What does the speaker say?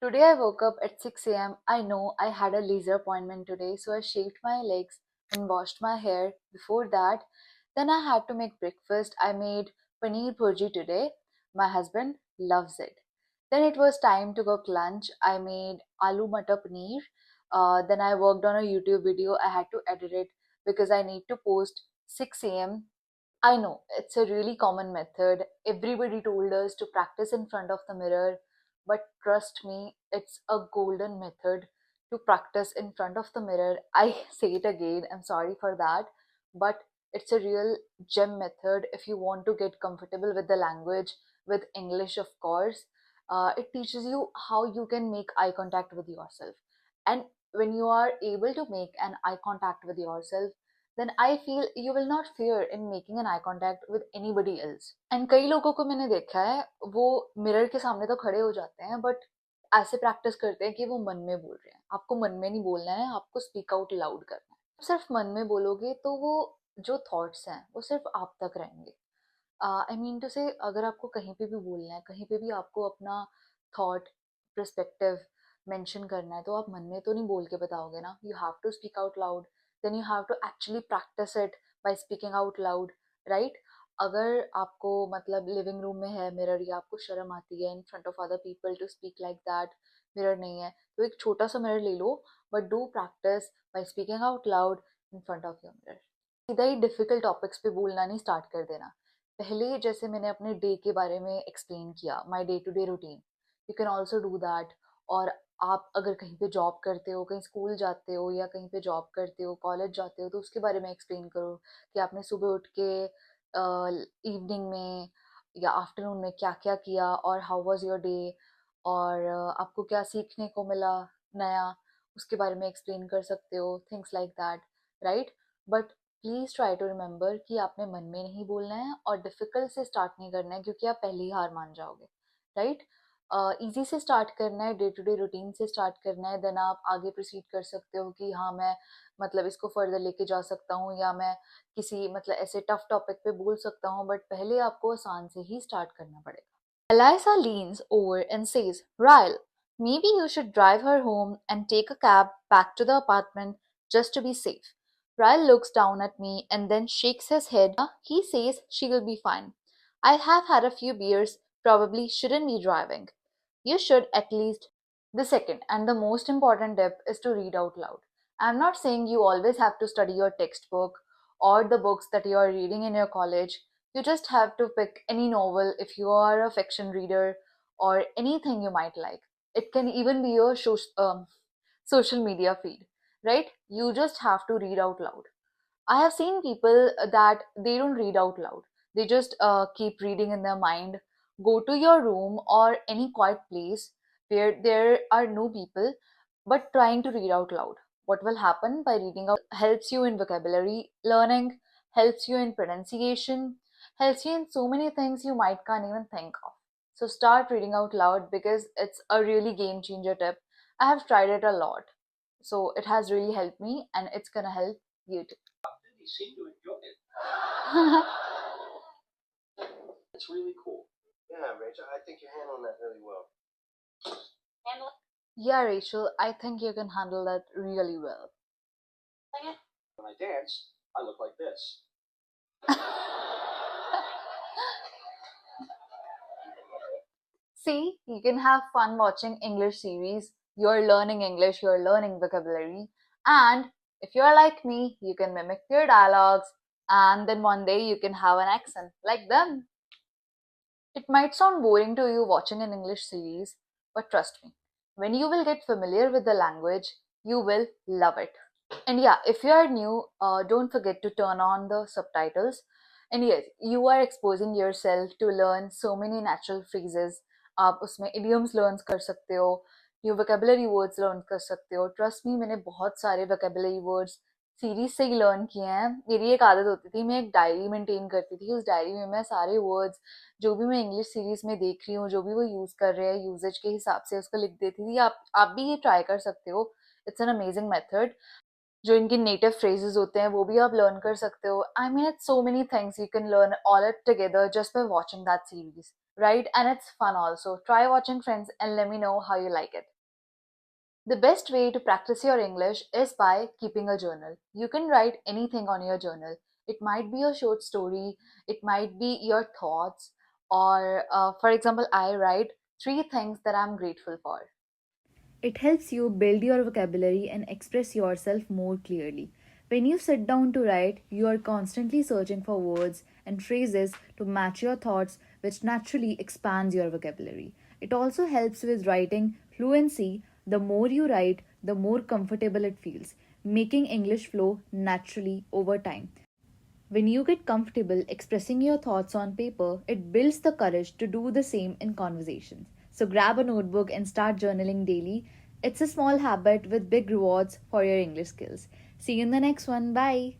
Today I woke up at 6 a.m. I know I had a laser appointment today, so I shaved my legs and washed my hair before that. Then I had to make breakfast. I made paneer bhurji today. My husband loves it. Then it was time to cook lunch. I made aloo matar paneer. Then I worked on a YouTube video. I had to edit it because I need to post 6 a.m. I know it's a really common method. Everybody told us to practice in front of the mirror, but trust me, it's a golden method to practice in front of the mirror. I say it again, I'm sorry for that, but it's a real gem method if you want to get comfortable with the language, with English, of course. It teaches you how you can make eye contact with yourself. And when you are able to make an eye contact with yourself, then I feel you will not fear in making an eye contact with anybody else. And कई लोगों को मैंने देखा है, वो mirror के सामने तो खड़े हो जाते हैं, बट ऐसे प्रैक्टिस करते हैं कि वो मन में बोल रहे हैं. आपको मन में नहीं बोलना है, आपको स्पीक आउट लाउड करना है. सिर्फ मन में बोलोगे तो वो जो थॉट्स हैं वो सिर्फ आप तक रहेंगे. आई मीन टू से, अगर आपको कहीं पे भी बोलना है, कहीं पे भी आपको अपना थॉट, perspective मेंशन करना है, तो आप मन में तो नहीं बोल के बताओगे ना. You have to speak out loud. Then you have to actually practice it by speaking out loud, right. अगर आपको मतलब लिविंग रूम में है मिरर, या आपको शर्म आती है in front of other people to speak like that, mirror नहीं है, तो एक छोटा सा मिरर ले लो, but do practice by speaking out loud in front of your mirror. सीधा ही डिफिकल्ट टॉपिक्स पे बोलना नहीं स्टार्ट कर देना. पहले जैसे मैंने अपने डे के बारे में एक्सप्लेन किया, my day to day routine, you can also do that. और आप अगर कहीं पे जॉब करते हो, कहीं स्कूल जाते हो, या कहीं पे जॉब करते हो, कॉलेज जाते हो, तो उसके बारे में एक्सप्लेन करो कि आपने सुबह उठ के इवनिंग में या आफ्टरनून में क्या क्या किया, और हाउ वाज योर डे, और आपको क्या सीखने को मिला नया, उसके बारे में एक्सप्लेन कर सकते हो, things like that, right. But please try to remember कि आपने मन में नहीं बोलना है, और डिफिकल्ट से स्टार्ट नहीं करना है, क्योंकि आप पहले ही हार मान जाओगे, राइट. इजी से स्टार्ट करना है, डे टू डे रूटीन से स्टार्ट करना है. देन आप आगे प्रोसीड कर सकते हो कि हाँ, मैं मतलब इसको फर्दर लेके जा सकता हूँ, या मैं किसी मतलब ऐसे टफ टॉपिक पे बोल सकता हूँ, बट पहले आपको आसान से ही स्टार्ट करना पड़ेगा. Eliza leans over and says, Ryle, maybe you should drive her home and take a cab back to the apartment just to be safe. Ryle looks down at me and then shakes his head. He says she will be fine. I have had a few beers, probably shouldn't be driving. You should at least. The second and the most important tip is to read out loud. I'm not saying you always have to study your textbook or the books that you are reading in your college. You just have to pick any novel if you are a fiction reader, or anything you might like. It can even be your social media feed, right? You just have to read out loud. I have seen people that they don't read out loud. They just keep reading in their mind. Go to your room or any quiet place where there are no people, but trying to read out loud. What will happen by reading out helps you in vocabulary learning, helps you in pronunciation, helps you in so many things you might can't even think of. So start reading out loud because it's a really game changer tip. I have tried it a lot. So it has really helped me, and it's gonna help you too. He seemed to enjoy it. It's really cool. Yeah, Rachel, I think you're handling that really well. Yeah, Rachel, I think you can handle that really well. When I dance, I look like this. See, you can have fun watching English series. You're learning English, you're learning vocabulary. And if you're like me, you can mimic their dialogues, and then one day you can have an accent like them. It might sound boring to you watching an English series, but trust me, when you will get familiar with the language, you will love it. And yeah, if you are new, don't forget to turn on the subtitles. And yes, you are exposing yourself to learn so many natural phrases. आप उसमें idioms learn कर सकते हो, new vocabulary words learn कर सकते हो. Trust me, मैंने बहुत सारे vocabulary words सीरीज से ही लर्न किए हैं. मेरी एक आदत होती थी, मैं एक डायरी मेंटेन करती थी. उस डायरी में मैं सारे वर्ड्स जो भी मैं इंग्लिश सीरीज में देख रही हूँ, जो भी वो यूज कर रहे हैं, यूजेज के हिसाब से उसको लिख देती थी. आप भी ये ट्राई कर सकते हो. It's an amazing method. जो इनके नेटिव फ्रेजेस होते हैं वो भी आप लर्न कर सकते हो. I mean it's so many things you can learn all it together just by watching that series. right? And it's fun also. Try watching Friends and let me know how you like it. The best way to practice your English is by keeping a journal. You can write anything on your journal. It might be a short story, it might be your thoughts, or for example, I write three things that I'm grateful for. It helps you build your vocabulary and express yourself more clearly. When you sit down to write, you are constantly searching for words and phrases to match your thoughts, which naturally expands your vocabulary. It also helps with writing fluency. The more you write, the more comfortable it feels, making English flow naturally over time. When you get comfortable expressing your thoughts on paper, it builds the courage to do the same in conversations. So grab a notebook and start journaling daily. It's a small habit with big rewards for your English skills. See you in the next one. Bye.